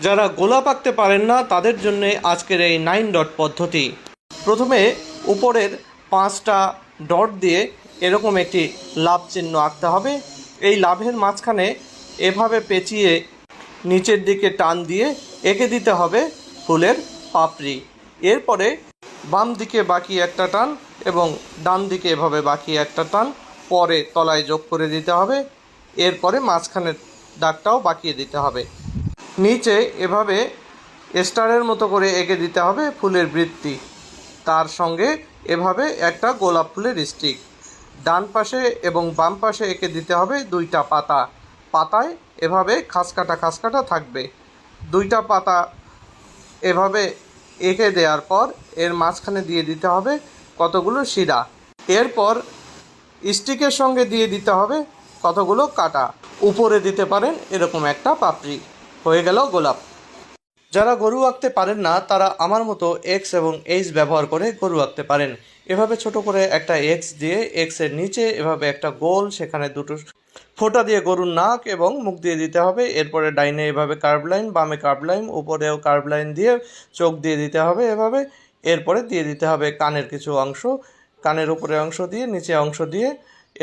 যারা গোলাপ আঁকতে পারেন না তাদের জন্য আজকের এই 9 ডট পদ্ধতি। প্রথমে উপরের 5টা ডট দিয়ে এরকম একটি লাভ চিহ্ন আঁকতে হবে। এই লাভের মাঝখানে এভাবে পেঁচিয়ে নিচের দিকে টান দিয়ে এঁকে দিতে হবে ফুলের পাপড়ি। এরপরে বাম দিকে বাকি একটা টান এবং ডান দিকে এভাবে বাকি একটা টান পরে তলায় যোগ করে দিতে হবে। এরপরে মাঝখানের দাগটাও বাকিয়ে দিতে হবে। নিচে এভাবে স্টারের মতো করে এঁকে দিতে হবে ফুলের বৃত্তি। তার সঙ্গে এভাবে একটা গোলাপ ফুলের স্টিক। ডান পাশে এবং বাম পাশে এঁকে দিতে হবে 2টা পাতা। পাতায় এভাবে খাসকাটা থাকবে। 2টা পাতা এভাবে এঁকে দেওয়ার পর এর মাঝখানে দিয়ে দিতে হবে কতগুলো শিরা। এরপর স্টিকের সঙ্গে দিয়ে দিতে হবে কতগুলো কাটা। উপরে দিতে পারেন এরকম একটা পাপড়ি। হয়ে গেল গোলাপ। যারা গরু আঁকতে পারেন না তারা আমার মতো এক্স এবং এইচ ব্যবহার করে গরু আঁকতে পারেন। এভাবে ছোট করে একটা এক্স দিয়ে এক্সের নিচে এভাবে একটা গোল, সেখানে 2টো ফোঁটা দিয়ে গরুর নাক এবং মুখ দিয়ে দিতে হবে। এরপরে ডাইনে এভাবে কার্ভ লাইন, বামে কার্ভ লাইন, উপরেও কার্ভ লাইন দিয়ে চোখ দিয়ে দিতে হবে এভাবে। এরপরে দিয়ে দিতে হবে কানের কিছু অংশ, কানের উপরে অংশ দিয়ে নিচে অংশ দিয়ে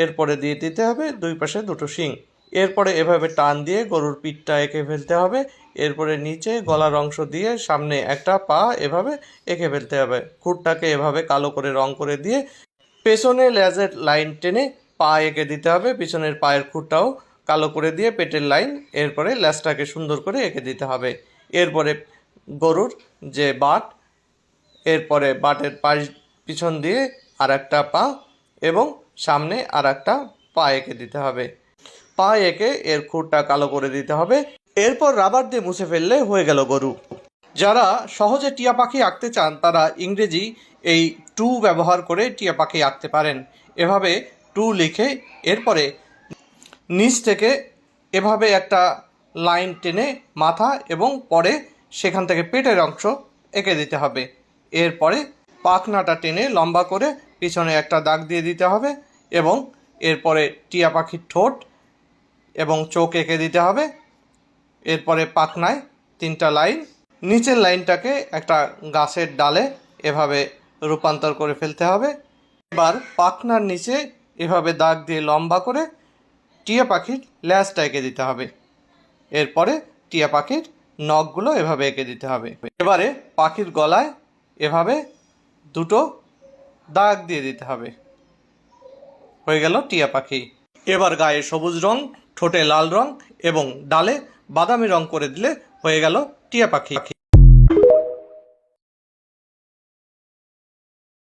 এরপরে দিয়ে দিতে হবে 2 পাশে 2টো শিং। এরপরে এভাবে টান দিয়ে গরুর পিঠটা এঁকে ফেলতে হবে। এরপরে নিচে গলার অংশ দিয়ে সামনে একটা পা এভাবে এঁকে ফেলতে হবে। খুঁটটাকে এভাবে কালো করে রং করে দিয়ে পেছনে লেজের লাইন টেনে পা এঁকে দিতে হবে। পিছনের পায়ের খুঁটটাও কালো করে দিয়ে পেটের লাইন, এরপরে লেজটাকে সুন্দর করে এঁকে দিতে হবে। এরপরে গরুর যে বাট, এরপরে বাটের পিছন দিয়ে আর একটা পা এবং সামনে আর একটা পা এঁকে দিতে হবে। পা এঁকে এর খুঁটটা কালো করে দিতে হবে। এরপর রাবার দিয়ে মুছে ফেললে হয়ে গেল গরু। যারা সহজে টিয়া পাখি আঁকতে চান তারা ইংরেজি এই টু ব্যবহার করে টিয়া পাখি আঁকতে পারেন। এভাবে টু লিখে এরপরে নিচ থেকে এভাবে একটা লাইন টেনে মাথা এবং পরে সেখান থেকে পেটের অংশ এঁকে দিতে হবে। এরপরে পাখনাটা টেনে লম্বা করে পিছনে একটা দাগ দিয়ে দিতে হবে এবং এরপরে টিয়া পাখির ঠোঁট এবং চোখ এঁকে দিতে হবে। এরপরে পাখনায় 3টা লাইন, নিচের লাইনটাকে একটা গাছের ডালে এভাবে রূপান্তর করে ফেলতে হবে। এবার পাখনার নিচে এভাবে দাগ দিয়ে লম্বা করে টিয়া পাখির ল্যাজটা এঁকে দিতে হবে। এরপরে টিয়া পাখির নখগুলো এভাবে এঁকে দিতে হবে। এবারে পাখির গলায় এভাবে 2টো দাগ দিয়ে দিতে হবে। হয়ে গেল টিয়া পাখি। এবার গায়ে সবুজ রং, ঠোঁটে লাল রং এবং ডালে বাদামি রং করে দিলে হয়ে গেল টিয়া পাখি।